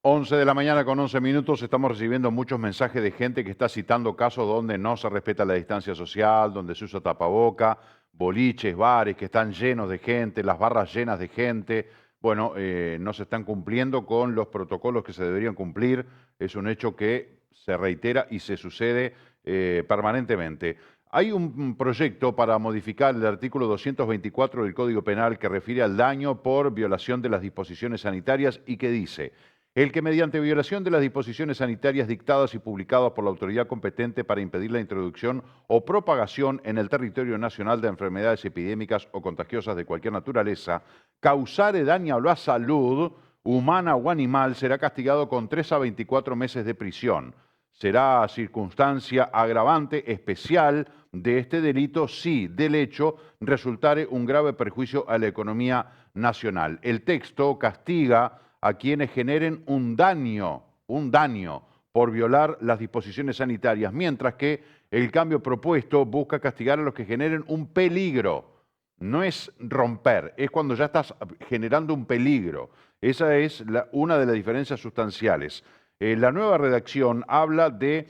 11 de la mañana con 11 minutos, estamos recibiendo muchos mensajes de gente que está citando casos donde no se respeta la distancia social, donde se usa tapaboca, boliches, bares que están llenos de gente, las barras llenas de gente. Bueno, no se están cumpliendo con los protocolos que se deberían cumplir. Es un hecho que se reitera y se sucede permanentemente. Hay un proyecto para modificar el artículo 224 del Código Penal que refiere al daño por violación de las disposiciones sanitarias y que dice: el que mediante violación de las disposiciones sanitarias dictadas y publicadas por la autoridad competente para impedir la introducción o propagación en el territorio nacional de enfermedades epidémicas o contagiosas de cualquier naturaleza, causare daño a la salud humana o animal, será castigado con 3 a 24 meses de prisión. Será circunstancia agravante especial de este delito si del hecho resultare un grave perjuicio a la economía nacional. El texto castiga a quienes generen un daño por violar las disposiciones sanitarias, mientras que el cambio propuesto busca castigar a los que generen un peligro. No es romper, es cuando ya estás generando un peligro. Esa es una de las diferencias sustanciales. La nueva redacción habla de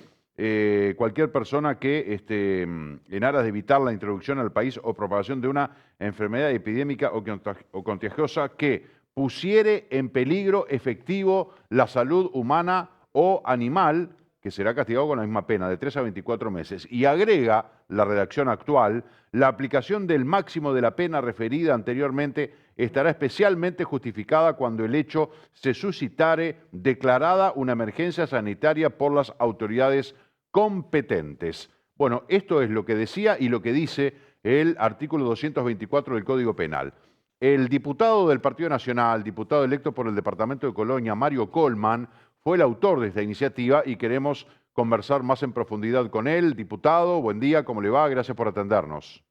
cualquier persona que, en aras de evitar la introducción al país o propagación de una enfermedad epidémica o contagiosa que pusiere en peligro efectivo la salud humana o animal, que será castigado con la misma pena, de 3 a 24 meses. Y agrega la redacción actual: la aplicación del máximo de la pena referida anteriormente estará especialmente justificada cuando el hecho se suscitare declarada una emergencia sanitaria por las autoridades competentes. Bueno, esto es lo que decía y lo que dice el artículo 224 del Código Penal. El diputado del Partido Nacional, diputado electo por el departamento de Colonia, Mario Colman, fue el autor de esta iniciativa y queremos conversar más en profundidad con él. Diputado, buen día, ¿cómo le va? Gracias por atendernos.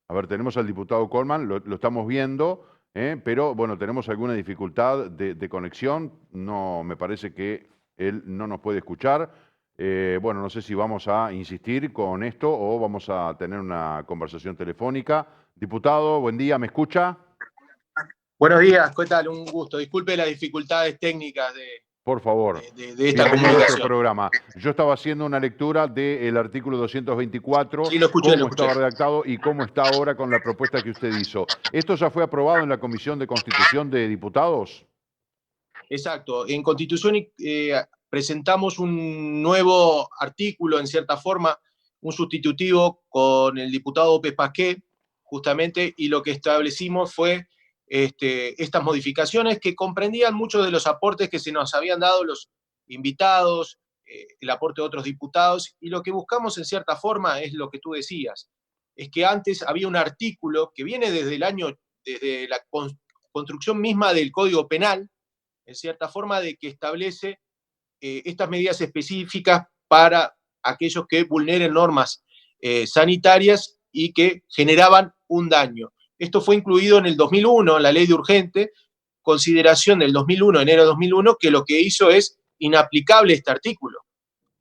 A ver, tenemos al diputado Colman, lo estamos viendo, pero bueno, tenemos alguna dificultad de conexión. No, me parece que él no nos puede escuchar. Bueno, no sé si vamos a insistir con esto o vamos a tener una conversación telefónica. Diputado, buen día, ¿me escucha? Buenos días, ¿qué tal? Un gusto. Disculpe las dificultades técnicas Por favor, de esta bienvenido a nuestro comunicación. programa. Yo estaba haciendo una lectura del artículo 224, Sí, lo escuché, lo cómo escuché. estaba redactado y cómo está ahora con la propuesta que usted hizo. ¿Esto ya fue aprobado en la Comisión de Constitución de Diputados? Exacto. En Constitución presentamos un nuevo artículo, en cierta forma, un sustitutivo con el diputado López Pasqué, justamente, y lo que establecimos fue estas modificaciones que comprendían muchos de los aportes que se nos habían dado los invitados, el aporte de otros diputados, y lo que buscamos, en cierta forma, es lo que tú decías, es que antes había un artículo que viene desde la construcción misma del Código Penal, en cierta forma, de que establece estas medidas específicas para aquellos que vulneren normas sanitarias y que generaban un daño. Esto fue incluido en el 2001, en la ley de urgente consideración del 2001, enero de 2001, que lo que hizo es inaplicable este artículo.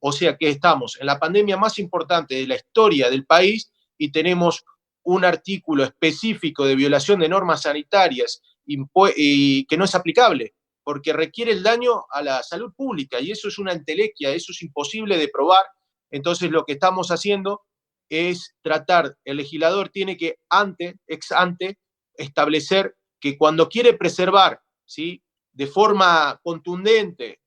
O sea que estamos en la pandemia más importante de la historia del país y tenemos un artículo específico de violación de normas sanitarias y que no es aplicable, porque requiere el daño a la salud pública y eso es una entelequia, eso es imposible de probar. Entonces lo que estamos haciendo es tratar, el legislador tiene que ex ante, establecer que cuando quiere preservar, ¿sí?, de forma contundente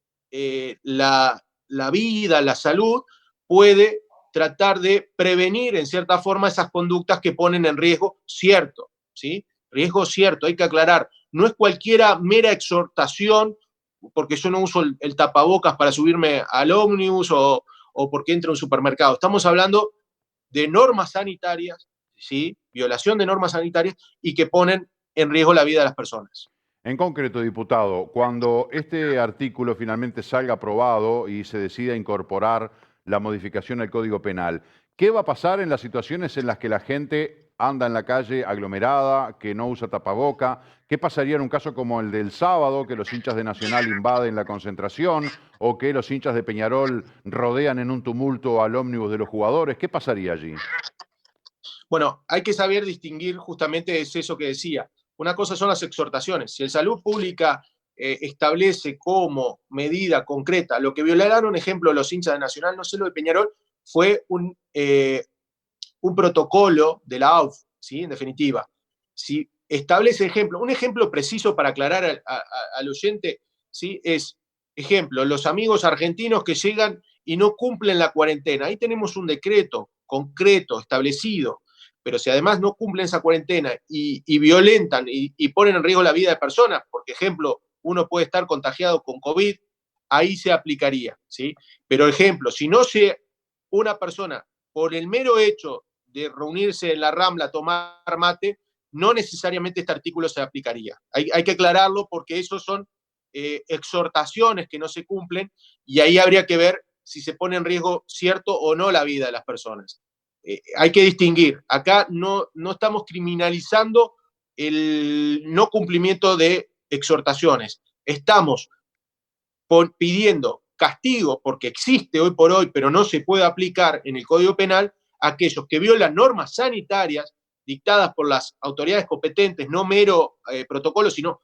la vida, la salud, puede tratar de prevenir en cierta forma esas conductas que ponen en riesgo cierto, ¿sí? Riesgo cierto, hay que aclarar. No es cualquiera mera exhortación, porque yo no uso el tapabocas para subirme al ómnibus o porque entro a un supermercado. Estamos hablando de normas sanitarias, ¿sí? Violación de normas sanitarias y que ponen en riesgo la vida de las personas. En concreto, diputado, cuando este artículo finalmente salga aprobado y se decida incorporar la modificación al Código Penal, ¿qué va a pasar en las situaciones en las que la gente anda en la calle aglomerada, que no usa tapaboca? ¿Qué pasaría en un caso como el del sábado, que los hinchas de Nacional invaden la concentración o que los hinchas de Peñarol rodean en un tumulto al ómnibus de los jugadores? ¿Qué pasaría allí? Bueno, hay que saber distinguir, justamente es eso que decía. una cosa son las exhortaciones. Si el Salud Pública establece como medida concreta lo que violaron, ejemplo, los hinchas de Nacional, no sé lo de Peñarol, fue un protocolo de la AUF, ¿sí? En definitiva. Si establece ejemplo, un ejemplo preciso para aclarar al oyente, ¿sí? Es, ejemplo, los amigos argentinos que llegan y no cumplen la cuarentena. Ahí tenemos un decreto concreto, establecido, pero si además no cumplen esa cuarentena y violentan y ponen en riesgo la vida de personas, porque, ejemplo, uno puede estar contagiado con COVID, ahí se aplicaría, ¿sí? Pero, ejemplo, si no se, una persona, por el mero hecho de reunirse en la Rambla a tomar mate, no necesariamente este artículo se aplicaría. Hay que aclararlo porque esos son exhortaciones que no se cumplen y ahí habría que ver si se pone en riesgo cierto o no la vida de las personas. Hay que distinguir. Acá no estamos criminalizando el no cumplimiento de exhortaciones. Estamos pidiendo castigo, porque existe hoy por hoy, pero no se puede aplicar en el Código Penal, a aquellos que violan normas sanitarias dictadas por las autoridades competentes, no mero protocolo, sino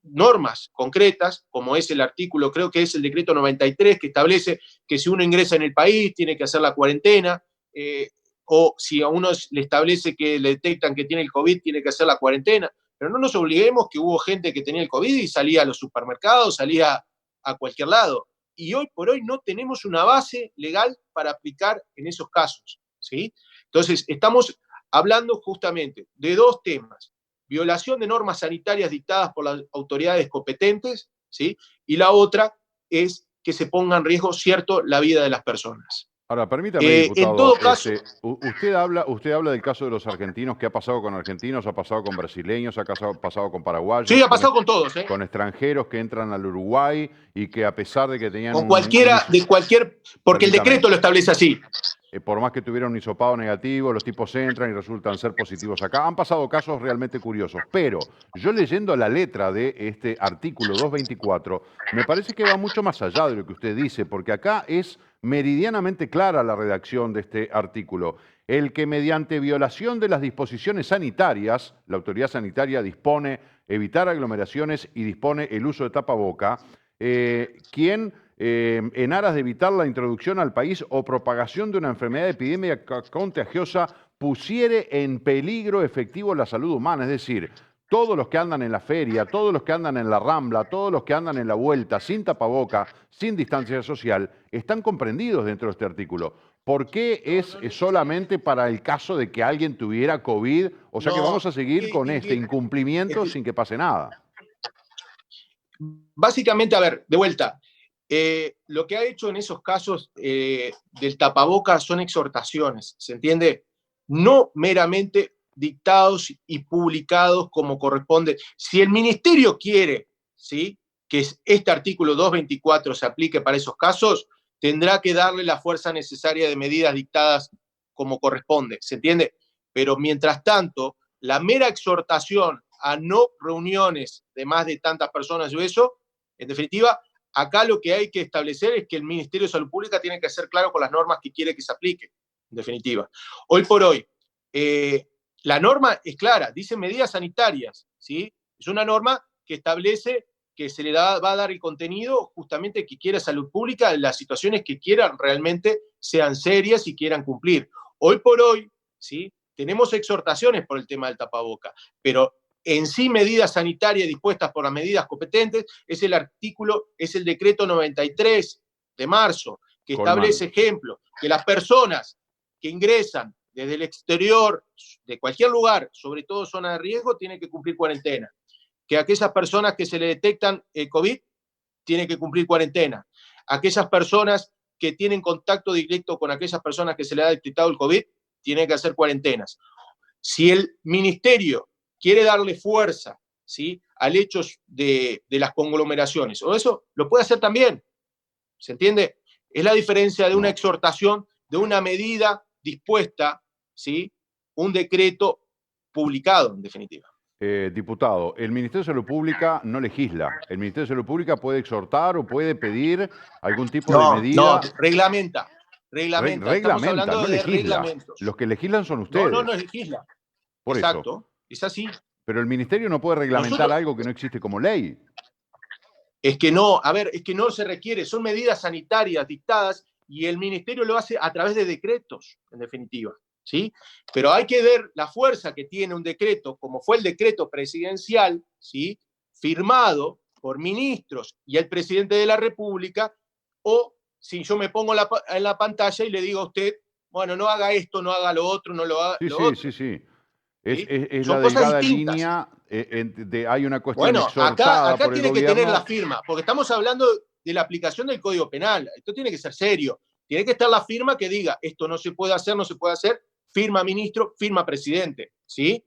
normas concretas, como es el artículo, creo que es el decreto 93, que establece que si uno ingresa en el país tiene que hacer la cuarentena, o si a uno le establece que le detectan que tiene el COVID, tiene que hacer la cuarentena. Pero no nos obliguemos que hubo gente que tenía el COVID y salía a los supermercados, salía a cualquier lado. Y hoy por hoy no tenemos una base legal para aplicar en esos casos, ¿sí? Entonces, estamos hablando justamente de dos temas: violación de normas sanitarias dictadas por las autoridades competentes, ¿sí? Y la otra es que se ponga en riesgo, cierto, la vida de las personas. Ahora, permítame, En diputado, todo caso, usted habla del caso de los argentinos, que ha pasado con argentinos, ha pasado con brasileños, ha pasado con sí, paraguayos, ha pasado con todos, con extranjeros que entran al Uruguay y que a pesar de que tenían con cualquiera, de cualquier, porque el permítame, decreto lo establece así. por más que tuvieran un hisopado negativo, los tipos entran y resultan ser positivos acá. Han pasado casos realmente curiosos, pero yo leyendo la letra de este artículo 224, me parece que va mucho más allá de lo que usted dice, porque acá es meridianamente clara la redacción de este artículo. El que mediante violación de las disposiciones sanitarias, la autoridad sanitaria dispone evitar aglomeraciones y dispone el uso de tapaboca, quien en aras de evitar la introducción al país o propagación de una enfermedad epidémica contagiosa, pusiere en peligro efectivo la salud humana. Es decir, todos los que andan en la feria, todos los que andan en la Rambla, todos los que andan en la vuelta, sin tapaboca, sin distancia social, están comprendidos dentro de este artículo. ¿Por qué es solamente para el caso de que alguien tuviera COVID? O sea que No, vamos a seguir hay que con este distinguir. incumplimiento sin que pase nada. Básicamente, a ver, de vuelta, lo que ha hecho en esos casos del tapabocas son exhortaciones, ¿se entiende? No meramente dictados y publicados como corresponde. Si el ministerio quiere, ¿sí?, que este artículo 224 se aplique para esos casos, tendrá que darle la fuerza necesaria de medidas dictadas como corresponde, ¿se entiende? Pero mientras tanto, la mera exhortación a no reuniones de más de tantas personas y eso, en definitiva, acá lo que hay que establecer es que el Ministerio de Salud Pública tiene que ser claro con las normas que quiere que se apliquen, en definitiva. Hoy por hoy, la norma es clara, dice medidas sanitarias, ¿sí? Es una norma que establece que se le va a dar el contenido justamente que quiera Salud Pública en las situaciones que quieran realmente sean serias y quieran cumplir. Hoy por hoy, ¿sí?, tenemos exhortaciones por el tema del tapaboca, pero en sí medidas sanitarias dispuestas por las medidas competentes es el artículo, es el decreto 93 de marzo, que establece, ejemplo, que las personas que ingresan desde el exterior, de cualquier lugar, sobre todo zona de riesgo, tienen que cumplir cuarentena. Que aquellas personas que se le detectan COVID tienen que cumplir cuarentena. Aquellas personas que tienen contacto directo con aquellas personas que se le ha detectado el COVID tienen que hacer cuarentenas. Si el ministerio quiere darle fuerza, ¿sí?, al hecho de las conglomeraciones, o eso lo puede hacer también, ¿se entiende? Es la diferencia de una exhortación, de una medida dispuesta, ¿sí?, un decreto publicado, en definitiva. Diputado, el Ministerio de Salud Pública no legisla. El Ministerio de Salud Pública puede exhortar o puede pedir algún tipo de No, medida. reglamenta. Estamos Reglamenta, hablando no de legisla. reglamentos. Los que legislan son No ustedes. legisla. Por eso. Exacto, es así. Pero el ministerio no puede reglamentar Nosotros, algo que no existe como ley. es que no, a ver, es que no se requiere, son medidas sanitarias dictadas y el ministerio lo hace a través de decretos, en definitiva, ¿sí? Pero hay que ver la fuerza que tiene un decreto, como fue el decreto presidencial, ¿sí? Firmado por ministros y el presidente de la República, o si yo me pongo en la pantalla y le digo a usted, bueno, no haga esto, no haga lo otro, no lo haga Sí, lo sí, sí, otro, sí. ¿sí? Es Son la cosas delgada distintas. línea, hay una cuestión Bueno, acá, exhortada acá por el tiene que tener la gobierno. firma, porque estamos hablando de la aplicación del Código Penal. Esto tiene que ser serio. Tiene que estar la firma que diga, esto no se puede hacer, no se puede hacer, firma ministro, firma presidente, ¿sí?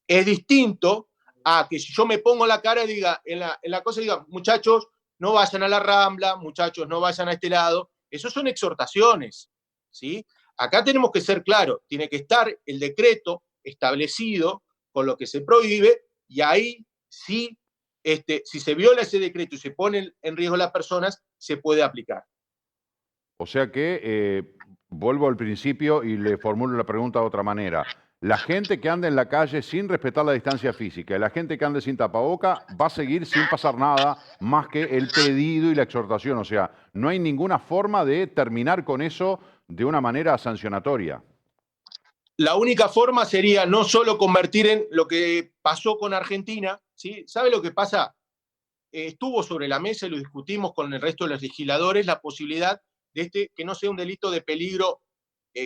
Es distinto a que si yo me pongo la cara y diga, en la cosa diga, muchachos, no vayan a la Rambla, muchachos, no vayan a este lado. Eso son exhortaciones, ¿sí? Acá tenemos que ser claros, tiene que estar el decreto establecido con lo que se prohíbe y ahí sí, si se viola ese decreto y se ponen en riesgo las personas, se puede aplicar. O sea que, vuelvo al principio y le formulo la pregunta de otra manera. La gente que anda en la calle sin respetar la distancia física y la gente que ande sin tapaboca va a seguir sin pasar nada más que el pedido y la exhortación. O sea, no hay ninguna forma de terminar con eso de una manera sancionatoria. La única forma sería no solo convertir en lo que pasó con Argentina, ¿sí? ¿Sabe lo que pasa? Estuvo sobre la mesa y lo discutimos con el resto de los legisladores, la posibilidad de que no sea un delito de peligro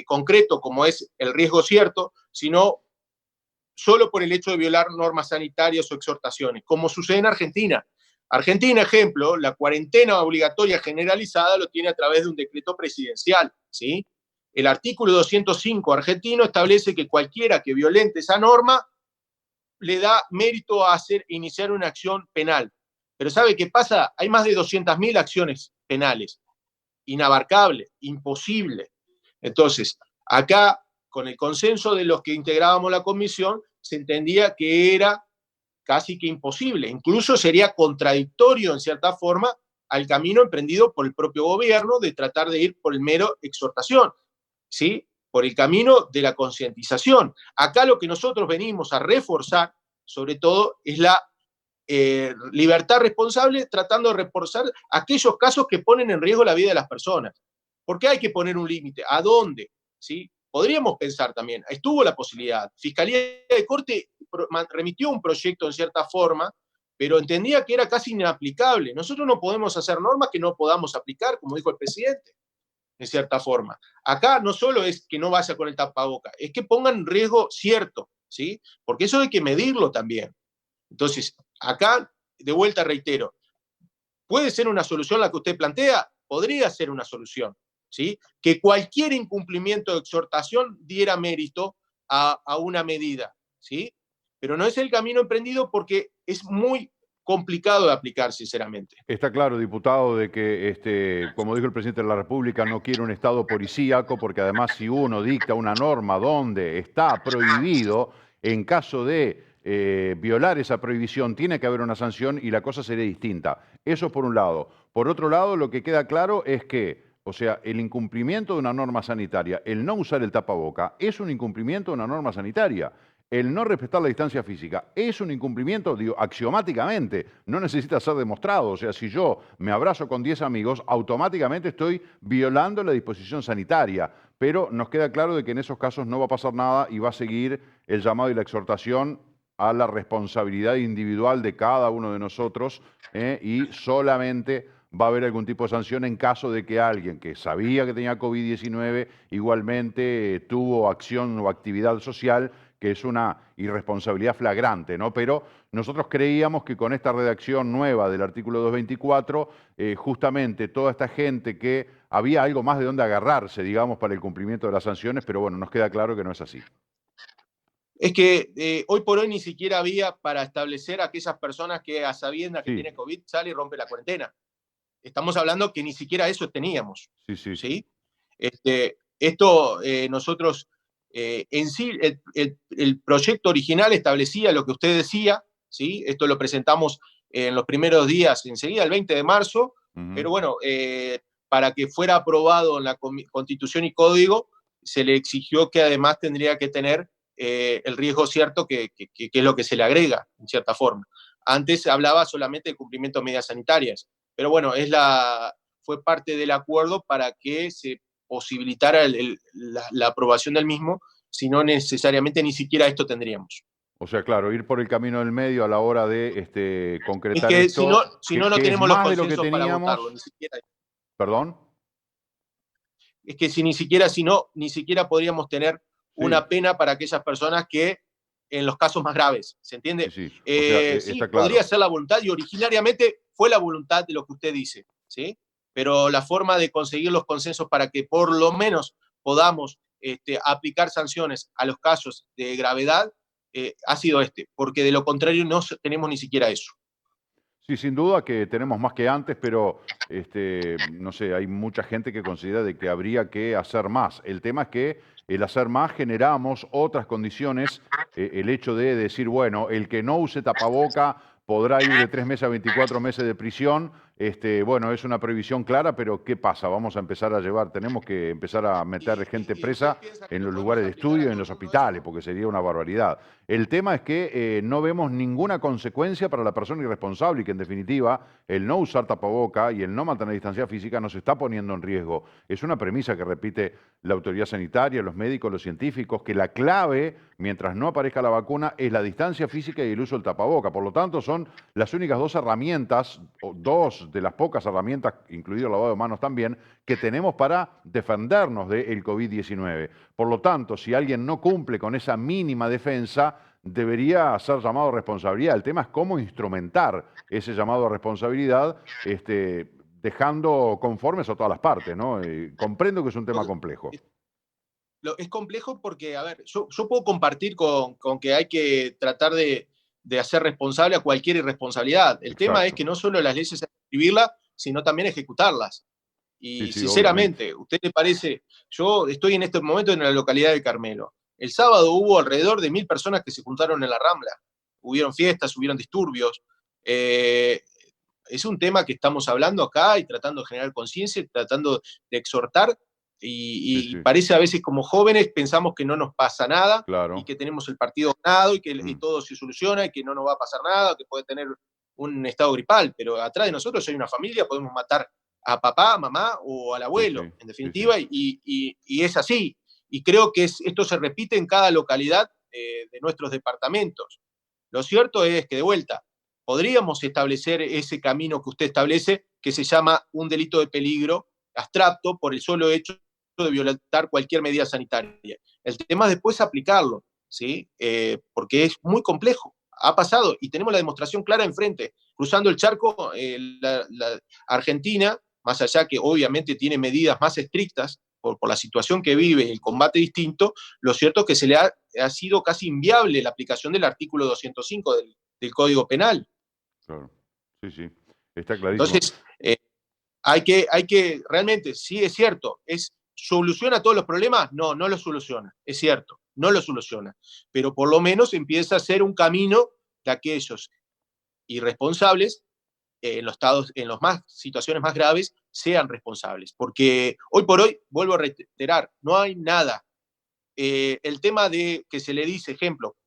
concreto, como es el riesgo cierto, sino solo por el hecho de violar normas sanitarias o exhortaciones, como sucede en Argentina. Argentina, ejemplo, la cuarentena obligatoria generalizada lo tiene a través de un decreto presidencial, ¿sí? El artículo 205 argentino establece que cualquiera que violente esa norma le da mérito a iniciar una acción penal. Pero ¿sabe qué pasa? Hay más de 200.000 acciones penales. Inabarcable, imposible. Entonces, acá, con el consenso de los que integrábamos la comisión, se entendía que era casi que imposible. Incluso sería contradictorio, en cierta forma, al camino emprendido por el propio gobierno de tratar de ir por el mero exhortación, ¿sí? Por el camino de la concientización. Acá lo que nosotros venimos a reforzar, sobre todo, es la libertad responsable, tratando de reforzar aquellos casos que ponen en riesgo la vida de las personas. ¿Por qué hay que poner un límite? ¿A dónde? ¿Sí? Podríamos pensar también, estuvo la posibilidad. Fiscalía de Corte remitió un proyecto en cierta forma, pero entendía que era casi inaplicable. Nosotros no podemos hacer normas que no podamos aplicar, como dijo el presidente, en cierta forma. Acá no solo es que no vaya con el tapaboca, es que pongan en riesgo cierto, ¿sí? Porque eso hay que medirlo también. Entonces, acá, de vuelta reitero, ¿puede ser una solución la que usted plantea? Podría ser una solución, ¿sí? Que cualquier incumplimiento de exhortación diera mérito a una medida, ¿sí? Pero no es el camino emprendido porque es muy complicado de aplicar, sinceramente. Está claro, diputado, de que, como dijo el presidente de la República, no quiere un Estado policíaco, porque además si uno dicta una norma donde está prohibido, en caso de violar esa prohibición, tiene que haber una sanción y la cosa sería distinta. Eso por un lado. Por otro lado, lo que queda claro es que, o sea, el incumplimiento de una norma sanitaria, el no usar el tapaboca, es un incumplimiento de una norma sanitaria. El no respetar la distancia física es un incumplimiento, digo, axiomáticamente, no necesita ser demostrado. O sea, si yo me abrazo con 10 amigos, automáticamente estoy violando la disposición sanitaria. Pero nos queda claro de que en esos casos no va a pasar nada y va a seguir el llamado y la exhortación a la responsabilidad individual de cada uno de nosotros, y solamente va a haber algún tipo de sanción en caso de que alguien que sabía que tenía COVID-19 igualmente tuvo acción o actividad social, que es una irresponsabilidad flagrante, ¿no? Pero nosotros creíamos que con esta redacción nueva del artículo 224, justamente toda esta gente que había algo más de dónde agarrarse, digamos, para el cumplimiento de las sanciones, pero bueno, nos queda claro que no es así. Es que hoy por hoy ni siquiera había para establecer a aquellas personas que a sabiendas que Sí, tiene COVID sale y rompe la cuarentena. Estamos hablando que ni siquiera eso teníamos, sí, sí. ¿sí? Esto nosotros, en sí, el proyecto original establecía lo que usted decía, ¿sí? Esto lo presentamos en los primeros días, enseguida, el 20 de marzo, Ujú. pero bueno, para que fuera aprobado en la Constitución y Código, se le exigió que además tendría que tener el riesgo cierto que es lo que se le agrega, en cierta forma. Antes se hablaba solamente de cumplimiento de medidas sanitarias, pero bueno, fue parte del acuerdo para que se posibilitara la aprobación del mismo, si no necesariamente ni siquiera esto tendríamos. O sea, claro, ir por el camino del medio a la hora de Es concretar que si no, esto, si no, no que es tenemos los más de lo que consensos para votarlo, teníamos. ni siquiera. ¿Perdón? Es que ni siquiera podríamos tener Sí, una pena para aquellas personas que en los casos más graves, ¿se sí, entiende? sí. O sea, Sí, está podría claro. ser la voluntad y originariamente fue la voluntad de lo que usted dice, ¿sí? Pero la forma de conseguir los consensos para que por lo menos podamos aplicar sanciones a los casos de gravedad ha sido porque de lo contrario no tenemos ni siquiera eso. Sí, sin duda que tenemos más que antes, pero no sé, hay mucha gente que considera de que habría que hacer más. El tema es que el hacer más generamos otras condiciones. El hecho de decir, bueno, el que no use tapaboca podrá ir de 3 meses a 24 meses de prisión. Bueno, es una prohibición clara, pero ¿qué pasa? Vamos a empezar a llevar, tenemos que empezar a meter gente Y usted presa piensa que en lo los podemos lugares de aplicar a estudio, en todo los el mundo eso? hospitales, porque sería una barbaridad. El tema es que no vemos ninguna consecuencia para la persona irresponsable y que en definitiva el no usar tapaboca y el no mantener distancia física nos está poniendo en riesgo. Es una premisa que repite la autoridad sanitaria, los médicos, los científicos, que la clave, mientras no aparezca la vacuna, es la distancia física y el uso del tapaboca. Por lo tanto, son las únicas dos herramientas, o dos de las pocas herramientas, incluido el lavado de manos también, que tenemos para defendernos del COVID-19. Por lo tanto, si alguien no cumple con esa mínima defensa, debería ser llamado a responsabilidad. El tema es cómo instrumentar ese llamado a responsabilidad, dejando conformes a todas las partes, ¿no? Comprendo que es un tema complejo. Es complejo porque, a ver, yo puedo compartir con que hay que tratar de hacer responsable a cualquier irresponsabilidad. El tema es Exacto. que no solo las leyes hay que escribirlas, sino también ejecutarlas. Sí, Y sí, obviamente. sinceramente, ¿usted le parece? Yo estoy en este momento en la localidad de Carmelo. El sábado hubo alrededor de 1000 personas que se juntaron en la Rambla. Hubieron fiestas, hubieron disturbios. Eh, es un tema que estamos hablando acá y tratando de generar conciencia, tratando de exhortar, Sí, y sí, parece a veces como jóvenes pensamos que no nos pasa nada y claro. que tenemos el partido ganado y Mm, todo se soluciona y que no nos va a pasar nada, que puede tener un estado gripal, pero atrás de nosotros hay una familia, podemos matar a papá, mamá o al sí, abuelo, sí, en sí, sí. definitiva, y es así. Y creo que esto se repite en cada localidad de nuestros departamentos. Lo cierto es que, de vuelta, podríamos establecer ese camino que usted establece, que se llama un delito de peligro abstracto por el solo hecho de violentar cualquier medida sanitaria. El tema es después aplicarlo, ¿sí? Porque es muy complejo. Ha pasado y tenemos la demostración clara enfrente. Cruzando el charco, la Argentina, más allá que obviamente tiene medidas más estrictas por la situación que vive, el combate distinto, lo cierto es que se le ha sido casi inviable la aplicación del artículo 205 del Código Penal. Claro. Sí, sí. Está clarísimo. Entonces, hay que, realmente, sí es cierto, ¿soluciona todos los problemas? No, no lo soluciona, es cierto, no lo soluciona, pero por lo menos empieza a ser un camino de aquellos irresponsables en las situaciones más graves sean responsables, porque hoy por hoy, vuelvo a reiterar, no hay nada. El tema de que se le dice,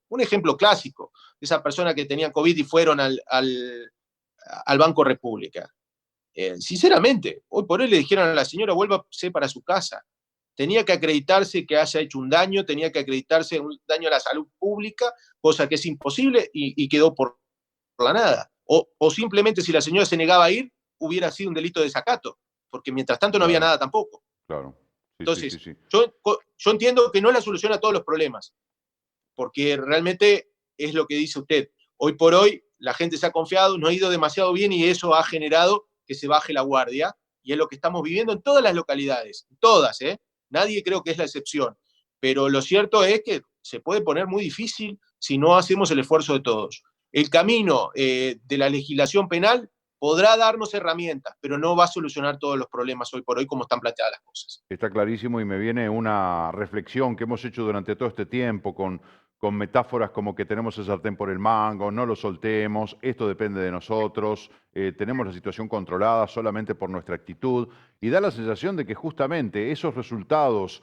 un ejemplo clásico, de esa persona que tenía COVID y fueron al Banco República. Sinceramente, hoy por hoy le dijeron a la señora, vuélvase para su casa. Tenía que acreditarse que haya hecho un daño, tenía que acreditarse un daño a la salud pública, cosa que es imposible y quedó por la nada. O simplemente si la señora se negaba a ir, hubiera sido un delito de desacato, porque mientras tanto no había Claro, nada tampoco. claro. Sí, sí, sí, Entonces, sí. yo entiendo que no es la solución a todos los problemas, porque realmente es lo que dice usted. Hoy por hoy la gente se ha confiado, no ha ido demasiado bien y eso ha generado que se baje la guardia y es lo que estamos viviendo en todas las localidades, todas, ¿eh? Nadie creo que es la excepción. Pero lo cierto es que se puede poner muy difícil si no hacemos el esfuerzo de todos. El camino de la legislación penal podrá darnos herramientas, pero no va a solucionar todos los problemas hoy por hoy como están planteadas las cosas. Está clarísimo y me viene una reflexión que hemos hecho durante todo este tiempo con metáforas como que tenemos el sartén por el mango, no lo soltemos, esto depende de nosotros, tenemos la situación controlada solamente por nuestra actitud y da la sensación de que justamente esos resultados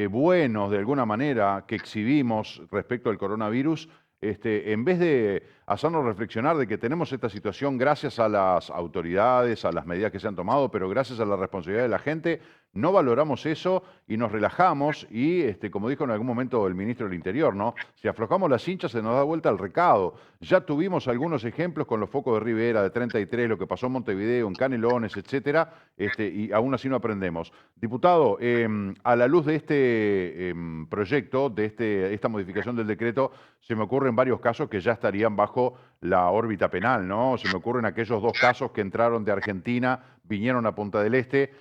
buenos de alguna manera que exhibimos respecto al coronavirus, en vez de hacernos reflexionar de que tenemos esta situación gracias a las autoridades, a las medidas que se han tomado, pero gracias a la responsabilidad de la gente, no valoramos eso y nos relajamos y, como dijo en algún momento el ministro del Interior, ¿no? Si aflojamos las hinchas se nos da vuelta el recado. Ya tuvimos algunos ejemplos con los focos de Rivera, de 33, lo que pasó en Montevideo, en Canelones, etcétera, y aún así no aprendemos. Diputado, a la luz de este proyecto, de esta modificación del decreto, se me ocurren varios casos que ya estarían bajo la órbita penal, ¿no? Se me ocurren aquellos 2 casos que entraron de Argentina, vinieron a Punta del Este.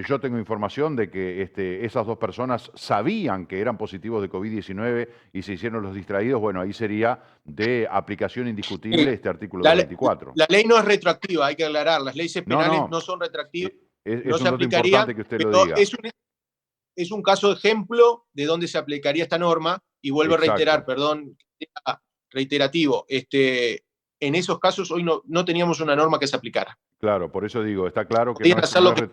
Yo tengo información de que esas 2 personas sabían que eran positivos de COVID-19 y se hicieron los distraídos. Bueno, ahí sería de aplicación indiscutible este artículo La, 224. la ley no es retroactiva, hay que aclarar. Las leyes No, penales no no, son retroactivas, no es un se dato importante aplicarían, que usted lo pero diga. es un caso ejemplo de dónde se aplicaría esta norma. Y vuelvo a reiterar, Exacto. perdón, reiterativo, en esos casos hoy no teníamos una norma que se aplicara. Claro, por eso digo, está claro que Podían hacer lo que...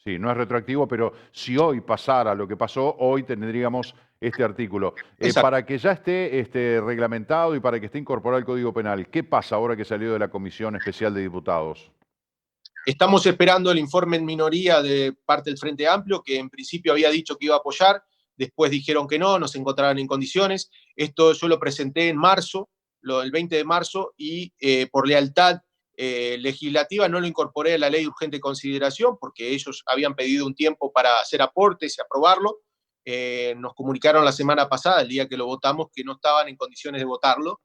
sí, no es retroactivo, pero si hoy pasara lo que pasó, hoy tendríamos este artículo. Exacto. Para que ya esté reglamentado y para que esté incorporado al Código Penal, ¿qué pasa ahora que salió de la Comisión Especial de Diputados? Estamos esperando el informe en minoría de parte del Frente Amplio, que en principio había dicho que iba a apoyar, después dijeron que no se encontraban en condiciones. Esto yo lo presenté en marzo, el 20 de marzo, y por lealtad legislativa no lo incorporé a la ley de urgente consideración, porque ellos habían pedido un tiempo para hacer aportes y aprobarlo. Nos comunicaron la semana pasada, el día que lo votamos, que no estaban en condiciones de votarlo.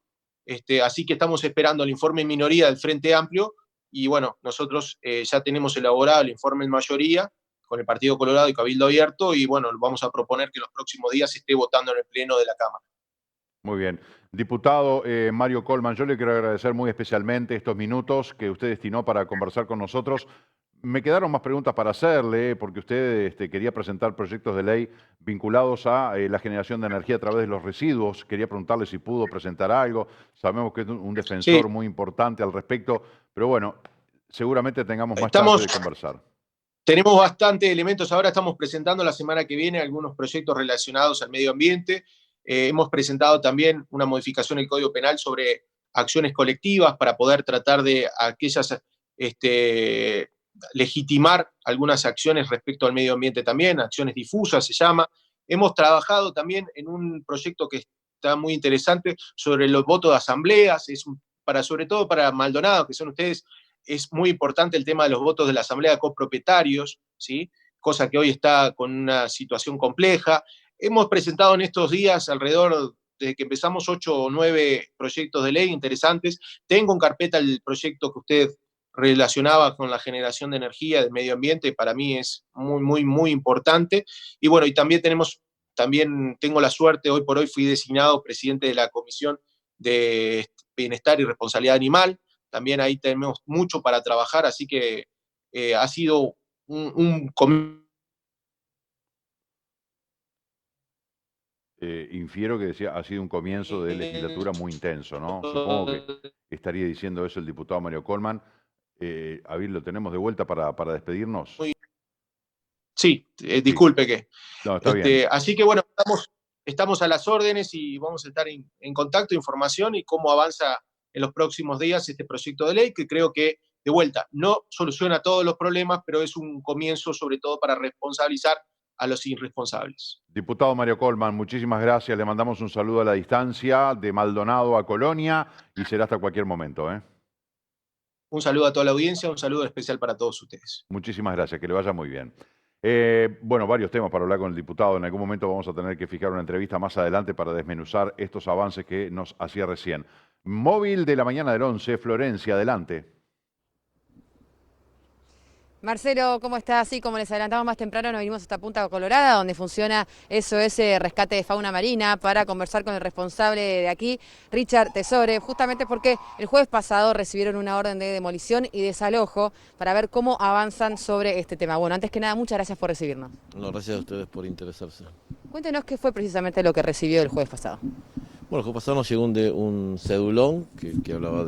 Así que estamos esperando el informe en minoría del Frente Amplio, y bueno, nosotros ya tenemos elaborado el informe en mayoría con el Partido Colorado y Cabildo Abierto, y bueno, vamos a proponer que los próximos días se esté votando en el Pleno de la Cámara. Muy bien. Diputado Mario Colman, yo le quiero agradecer muy especialmente estos minutos que usted destinó para conversar con nosotros. Me quedaron más preguntas para hacerle, porque usted quería presentar proyectos de ley vinculados a la generación de energía a través de los residuos. Quería preguntarle si pudo presentar algo. Sabemos que es un defensor muy importante al respecto, pero bueno, seguramente tengamos más chance de conversar. Tenemos bastantes elementos. Ahora estamos presentando la semana que viene algunos proyectos relacionados al medio ambiente. Hemos presentado también una modificación del Código Penal sobre acciones colectivas para poder tratar de legitimar algunas acciones respecto al medio ambiente también, acciones difusas se llama. Hemos trabajado también en un proyecto que está muy interesante sobre los votos de asambleas, sobre todo para Maldonado, que son ustedes. Es muy importante el tema de los votos de la Asamblea de Copropietarios, ¿sí? Cosa que hoy está con una situación compleja. Hemos presentado en estos días alrededor, desde que empezamos, 8 o 9 proyectos de ley interesantes. Tengo en carpeta el proyecto que usted relacionaba con la generación de energía, del medio ambiente, para mí es muy, muy, muy importante. Y bueno, y también tengo la suerte, hoy por hoy fui designado presidente de la Comisión de Bienestar y Responsabilidad Animal. También ahí tenemos mucho para trabajar, así que ha sido un Infiero que decía, ha sido un comienzo de legislatura muy intenso, ¿no? Supongo que estaría diciendo eso el diputado Mario Colman. Abil, ¿lo tenemos de vuelta para despedirnos? Sí, Sí. disculpe que. No, está bien. Así que bueno, estamos a las órdenes y vamos a estar en contacto, información y cómo avanza en los próximos días este proyecto de ley, que creo que, de vuelta, no soluciona todos los problemas, pero es un comienzo sobre todo para responsabilizar a los irresponsables. Diputado Mario Colman, muchísimas gracias. Le mandamos un saludo a la distancia de Maldonado a Colonia y será hasta cualquier momento, ¿eh? Un saludo a toda la audiencia, un saludo especial para todos ustedes. Muchísimas gracias, que le vaya muy bien. Bueno, varios temas para hablar con el diputado. En algún momento vamos a tener que fijar una entrevista más adelante para desmenuzar estos avances que nos hacía recién. Móvil de la mañana del 11, Florencia, adelante. Marcelo, ¿cómo estás? Sí, como les adelantamos más temprano, nos vinimos hasta Punta Colorada, donde funciona SOS Rescate de Fauna Marina, para conversar con el responsable de aquí, Richard Tesore, justamente porque el jueves pasado recibieron una orden de demolición y desalojo para ver cómo avanzan sobre este tema. Bueno, antes que nada, muchas gracias por recibirnos. No, gracias a ustedes por interesarse. Cuéntenos qué fue precisamente lo que recibió el jueves pasado. Bueno, el jueves pasado nos llegó un cedulón que hablaba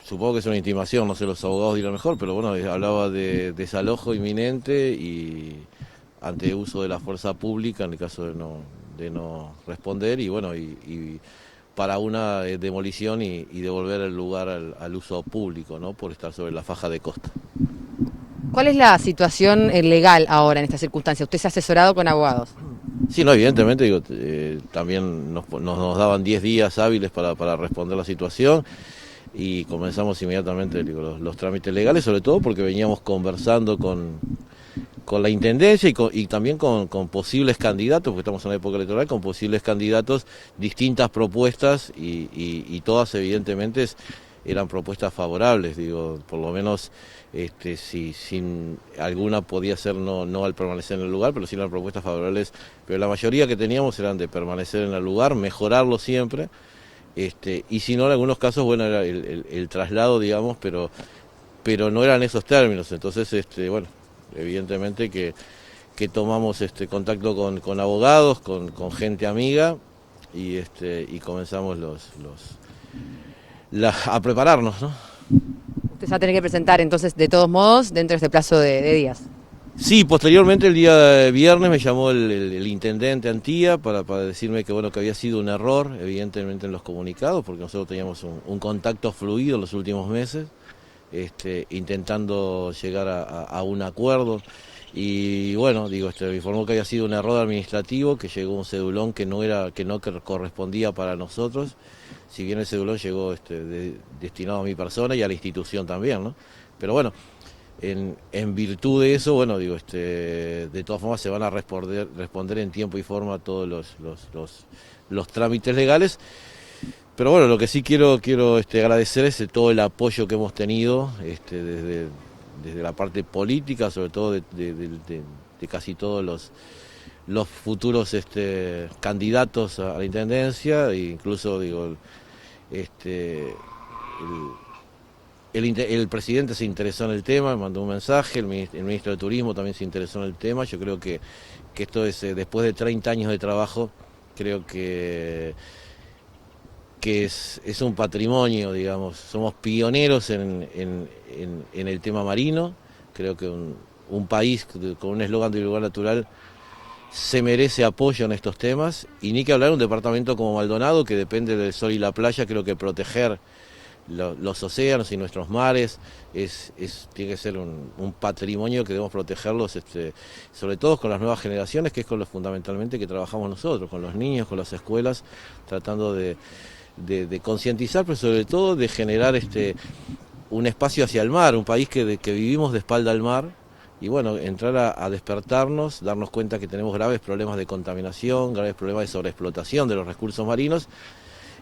supongo que es una intimación, no sé, los abogados dirán mejor, pero bueno, hablaba de desalojo inminente y ante uso de la fuerza pública en el caso de no responder, y bueno, y para una demolición y devolver el lugar al uso público, ¿no? Por estar sobre la faja de costa. ¿Cuál es la situación legal ahora en esta circunstancia? ¿Usted se ha asesorado con abogados? Sí, no, evidentemente, digo, también nos daban 10 días hábiles para responder la situación, y comenzamos inmediatamente, digo, los trámites legales, sobre todo porque veníamos conversando con la Intendencia y también con posibles candidatos, porque estamos en una época electoral, con posibles candidatos, distintas propuestas, y todas evidentemente eran propuestas favorables, digo, por lo menos si sin alguna podía ser no al permanecer en el lugar, pero sí eran propuestas favorables, pero la mayoría que teníamos eran de permanecer en el lugar, mejorarlo siempre, y si no, en algunos casos, bueno, era el traslado, digamos, pero no eran esos términos. Entonces, bueno, evidentemente que tomamos contacto con abogados, con gente amiga, y comenzamos a prepararnos, ¿no? Usted se va a tener que presentar entonces, de todos modos, dentro de este plazo de días. Sí, posteriormente el día viernes me llamó el intendente Antía para decirme que bueno, que había sido un error, evidentemente, en los comunicados, porque nosotros teníamos un contacto fluido en los últimos meses, intentando llegar a un acuerdo, y bueno, digo, me informó que había sido un error administrativo, que llegó un cedulón que no correspondía para nosotros, si bien el cedulón llegó destinado a mi persona y a la institución también, ¿no? Pero bueno, en virtud de eso, bueno, digo, de todas formas se van a responder en tiempo y forma todos los trámites legales. Pero bueno, lo que sí quiero agradecer es todo el apoyo que hemos tenido desde la parte política, sobre todo de casi todos los futuros candidatos a la intendencia, e incluso digo, el presidente se interesó en el tema, me mandó un mensaje, el ministro de Turismo también se interesó en el tema. Yo creo que esto es, después de 30 años de trabajo, creo que es un patrimonio, digamos. Somos pioneros en el tema marino. Creo que un país con un eslogan de lugar natural se merece apoyo en estos temas, y ni que hablar de un departamento como Maldonado, que depende del sol y la playa. Creo que proteger los océanos y nuestros mares tiene que ser un patrimonio que debemos protegerlos, sobre todo con las nuevas generaciones, que es con lo fundamentalmente que trabajamos nosotros, con los niños, con las escuelas, tratando de concientizar, pero sobre todo de generar un espacio hacia el mar, un país que vivimos de espalda al mar, y bueno, entrar a despertarnos, darnos cuenta que tenemos graves problemas de contaminación, graves problemas de sobreexplotación de los recursos marinos,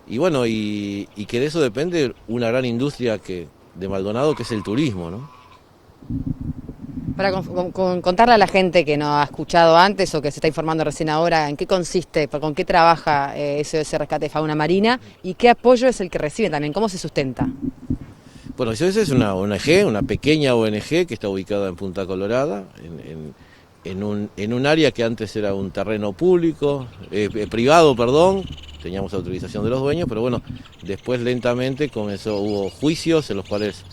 y bueno, y que de eso depende una gran industria de Maldonado, que es el turismo, ¿no? Para contarle a la gente que no ha escuchado antes o que se está informando recién ahora, ¿en qué consiste, con qué trabaja SOS Rescate de Fauna Marina, y qué apoyo es el que recibe también, cómo se sustenta? Bueno, SOS es una ONG, una pequeña ONG que está ubicada en Punta Colorada, en un área que antes era un terreno privado, teníamos autorización de los dueños, pero bueno, después lentamente hubo juicios en los cuales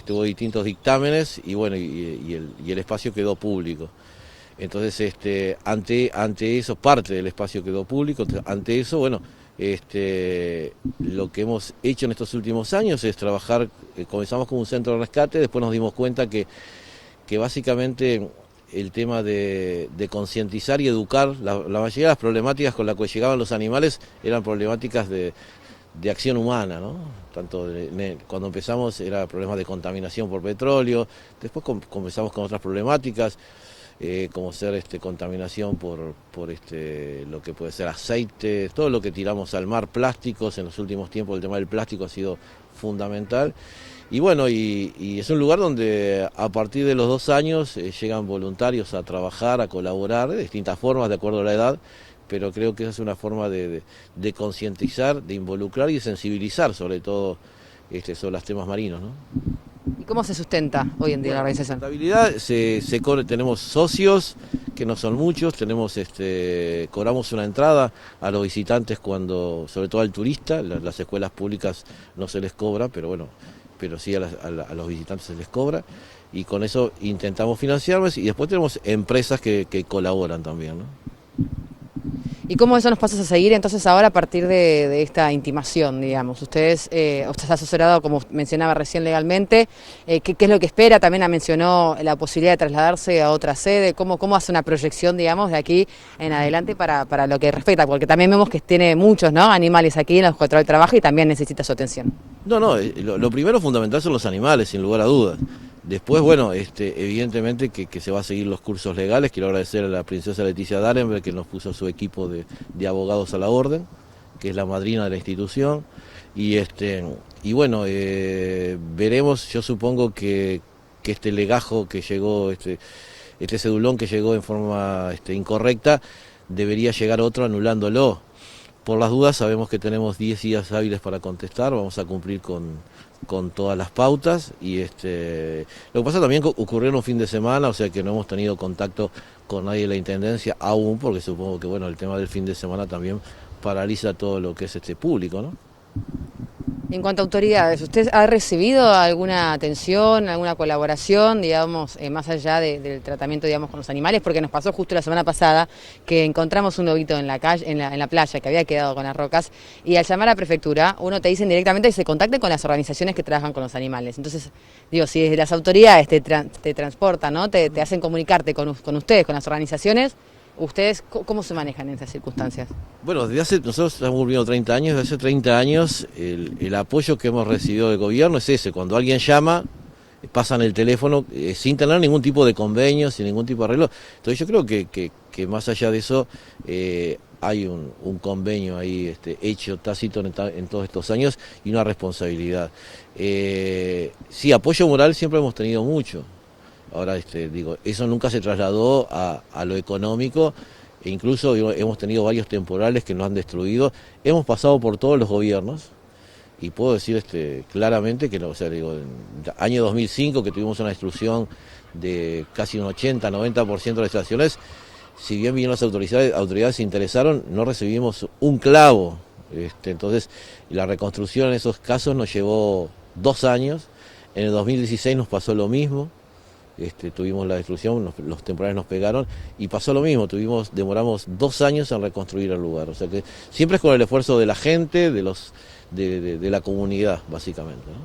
hubo distintos dictámenes, y bueno, y el espacio quedó público. Entonces, ante eso, parte del espacio quedó público. Ante eso, bueno, lo que hemos hecho en estos últimos años es trabajar. Comenzamos como un centro de rescate, después nos dimos cuenta que básicamente el tema de concientizar y educar, la mayoría de las problemáticas con las que llegaban los animales eran problemáticas de acción humana, ¿no? Tanto cuando empezamos era problemas de contaminación por petróleo, después comenzamos con otras problemáticas, como ser contaminación por lo que puede ser aceite, todo lo que tiramos al mar, plásticos. En los últimos tiempos el tema del plástico ha sido fundamental. Y bueno, y es un lugar donde a partir de los 2 años llegan voluntarios a trabajar, a colaborar de distintas formas, de acuerdo a la edad, pero creo que esa es una forma de concientizar, de involucrar y de sensibilizar, sobre todo sobre los temas marinos, ¿no? ¿Y cómo se sustenta hoy en día la organización? La estabilidad tenemos socios, que no son muchos, cobramos una entrada a los visitantes, sobre todo al turista. Las escuelas públicas no se les cobra, pero bueno, pero sí a los visitantes se les cobra, y con eso intentamos financiarlos, y después tenemos empresas que colaboran también, ¿no? ¿Y cómo eso nos pasa a seguir entonces ahora a partir de esta intimación, digamos? Usted ha asesorado, como mencionaba recién, legalmente. ¿Qué es lo que espera? También mencionó la posibilidad de trasladarse a otra sede. ¿Cómo hace una proyección, digamos, de aquí en adelante para lo que respecta? Porque también vemos que tiene muchos, ¿no?, animales aquí en los que trabaja y también necesita su atención. No, lo primero fundamental son los animales, sin lugar a dudas. Después, bueno, evidentemente que se va a seguir los cursos legales. Quiero agradecer a la princesa Leticia Darenberg, que nos puso su equipo de abogados a la orden, que es la madrina de la institución. Y bueno, veremos. Yo supongo que este legajo que llegó, este cedulón que llegó en forma incorrecta, debería llegar otro anulándolo. Por las dudas, sabemos que tenemos 10 días hábiles para contestar. Vamos a cumplir con todas las pautas, y lo que pasa también que ocurrió en un fin de semana, o sea que no hemos tenido contacto con nadie de la Intendencia aún, porque supongo que bueno, el tema del fin de semana también paraliza todo lo que es público, ¿no? En cuanto a autoridades, ¿usted ha recibido alguna atención, alguna colaboración, digamos, más allá del tratamiento, digamos, con los animales? Porque nos pasó justo la semana pasada que encontramos un lobito en la calle, en la playa, que había quedado con las rocas, y al llamar a la prefectura, uno te dicen directamente que se contacte con las organizaciones que trabajan con los animales. Entonces, digo, si desde las autoridades te transportan, ¿no?, te hacen comunicarte con ustedes, con las organizaciones, ¿ustedes cómo se manejan en esas circunstancias? Bueno, nosotros estamos cumpliendo 30 años, desde hace 30 años el apoyo que hemos recibido del gobierno es ese: cuando alguien llama, pasan el teléfono sin tener ningún tipo de convenio, sin ningún tipo de arreglo. Entonces yo creo que más allá de eso hay un convenio ahí hecho tácito en todos estos años, y una responsabilidad. Sí, apoyo moral siempre hemos tenido mucho. Ahora, digo, eso nunca se trasladó a lo económico, e incluso hemos tenido varios temporales que nos han destruido. Hemos pasado por todos los gobiernos, y puedo decir claramente que, o sea, digo, en el año 2005, que tuvimos una destrucción de casi un 80-90% de las estaciones, si bien vinieron las autoridades se interesaron, no recibimos un clavo. Entonces, la reconstrucción en esos casos nos llevó 2 años. En el 2016 nos pasó lo mismo. Tuvimos la destrucción, los temporales nos pegaron, y pasó lo mismo, demoramos 2 años en reconstruir el lugar. O sea que siempre es con el esfuerzo de la gente, de la comunidad, básicamente, ¿no?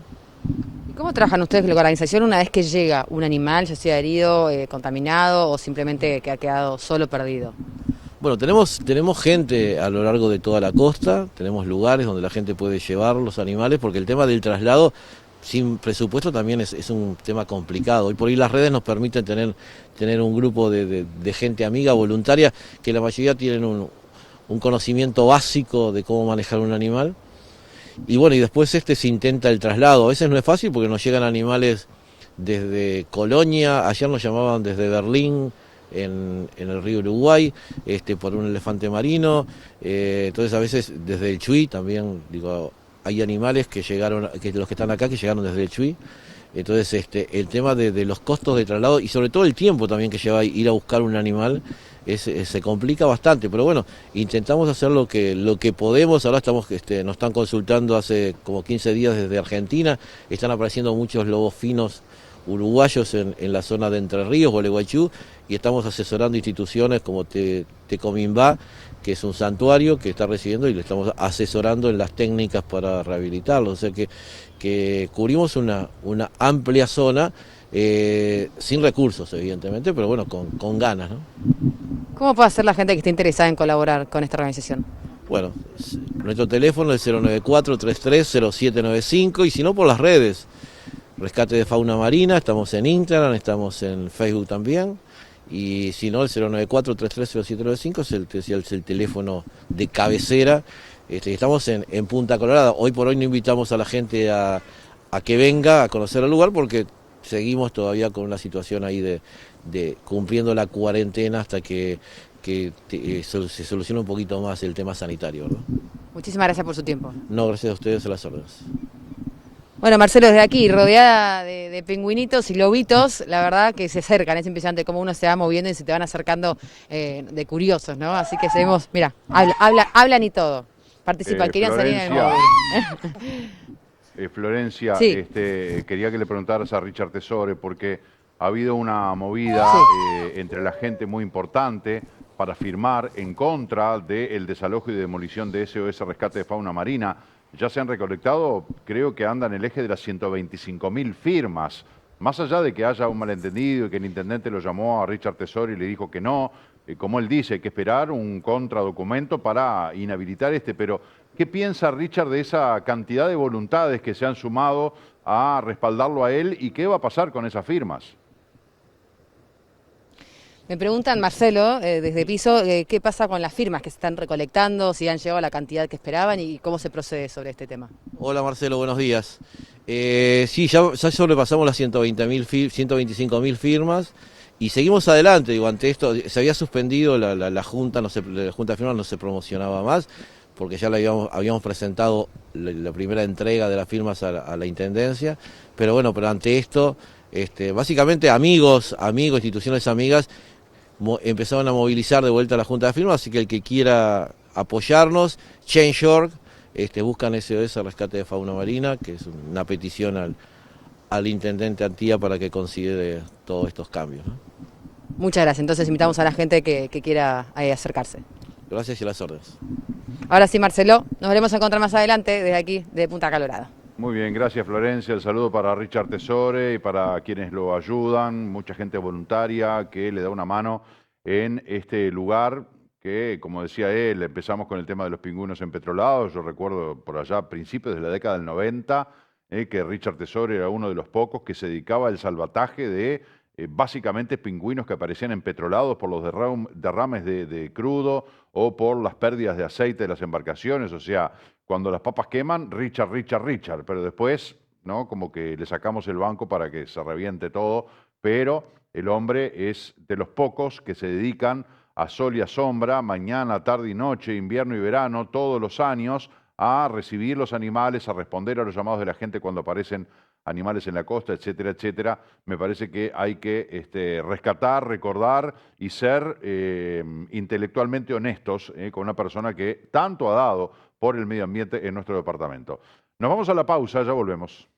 ¿Y cómo trabajan ustedes con la organización una vez que llega un animal, ya sea herido, contaminado, o simplemente que ha quedado solo perdido? Bueno, tenemos gente a lo largo de toda la costa, tenemos lugares donde la gente puede llevar los animales, porque el tema del traslado sin presupuesto también es un tema complicado. Hoy por hoy las redes nos permiten tener un grupo de gente amiga, voluntaria, que la mayoría tienen un conocimiento básico de cómo manejar un animal. Y bueno, y después se intenta el traslado. A veces no es fácil porque nos llegan animales desde Colonia, ayer nos llamaban desde Berlín, en el río Uruguay, por un elefante marino. Entonces a veces desde el Chuy también, digo, hay animales que llegaron, que los que están acá, que llegaron desde el Chuy. Entonces el tema de los costos de traslado, y sobre todo el tiempo también que lleva ir a buscar un animal, se complica bastante. Pero bueno, intentamos hacer lo que podemos. Ahora nos están consultando hace como 15 días desde Argentina. Están apareciendo muchos lobos finos uruguayos en la zona de Entre Ríos, Gualeguaychú, y estamos asesorando instituciones como Tecomimbá, que es un santuario que está recibiendo, y le estamos asesorando en las técnicas para rehabilitarlo. O sea que cubrimos una amplia zona, sin recursos evidentemente, pero bueno, con ganas, ¿no? ¿Cómo puede hacer la gente que esté interesada en colaborar con esta organización? Bueno, nuestro teléfono es 094-330795, y si no, por las redes. Rescate de Fauna Marina, estamos en Instagram, estamos en Facebook también, y si no, el 094-330795 es el teléfono de cabecera. Estamos en Punta Colorada. Hoy por hoy no invitamos a la gente a que venga a conocer el lugar, porque seguimos todavía con una situación ahí de cumpliendo la cuarentena hasta que se solucione un poquito más el tema sanitario, ¿verdad? Muchísimas gracias por su tiempo. No, gracias a ustedes, a las órdenes. Bueno, Marcelo, desde aquí, rodeada de pingüinitos y lobitos, la verdad que se acercan, es impresionante cómo uno se va moviendo y se te van acercando de curiosos, ¿no? Así que seguimos, mira, hablan y todo, participan, querían salir en el móvil. Florencia, Sí. quería que le preguntaras a Richard Tesore porque ha habido una movida entre la gente muy importante para firmar en contra del desalojo y demolición de SOS Rescate de Fauna Marina. Ya se han recolectado, creo que anda en el eje de las 125.000 firmas. Más allá de que haya un malentendido y que el intendente lo llamó a Richard Tesori y le dijo que no, como él dice, hay que esperar un contradocumento para inhabilitar pero ¿qué piensa Richard de esa cantidad de voluntades que se han sumado a respaldarlo a él y qué va a pasar con esas firmas? Me preguntan, Marcelo, desde Piso, qué pasa con las firmas que se están recolectando, si han llegado a la cantidad que esperaban y cómo se procede sobre este tema. Hola Marcelo, buenos días. Sí, ya sobrepasamos las 125.000 firmas y seguimos adelante. Digo, ante esto se había suspendido la Junta, la Junta de Firmas no se promocionaba más porque ya habíamos presentado la primera entrega de las firmas a la Intendencia, pero ante esto, básicamente amigos, instituciones amigas, empezaron a movilizar de vuelta a la Junta de Firmas, así que el que quiera apoyarnos, Change.org, buscan SOS Rescate de Fauna Marina, que es una petición al intendente Antía para que considere todos estos cambios, ¿no? Muchas gracias. Entonces invitamos a la gente que quiera acercarse. Gracias y las órdenes. Ahora sí, Marcelo, nos veremos a encontrar más adelante desde aquí, de Punta Colorada. Muy bien, gracias Florencia. El saludo para Richard Tesore y para quienes lo ayudan, mucha gente voluntaria que le da una mano en este lugar que, como decía él, empezamos con el tema de los pingüinos empetrolados. Yo recuerdo por allá, a principios de la década del 90, que Richard Tesore era uno de los pocos que se dedicaba al salvataje de básicamente pingüinos que aparecían empetrolados por los derrames de crudo o por las pérdidas de aceite de las embarcaciones. O sea, cuando las papas queman, Richard, pero después, ¿no? Como que le sacamos el banco para que se reviente todo, pero el hombre es de los pocos que se dedican a sol y a sombra, mañana, tarde y noche, invierno y verano, todos los años, a recibir los animales, a responder a los llamados de la gente cuando aparecen animales en la costa, etcétera, etcétera. Me parece que hay que rescatar, recordar y ser intelectualmente honestos con una persona que tanto ha dado por el medio ambiente en nuestro departamento. Nos vamos a la pausa, ya volvemos.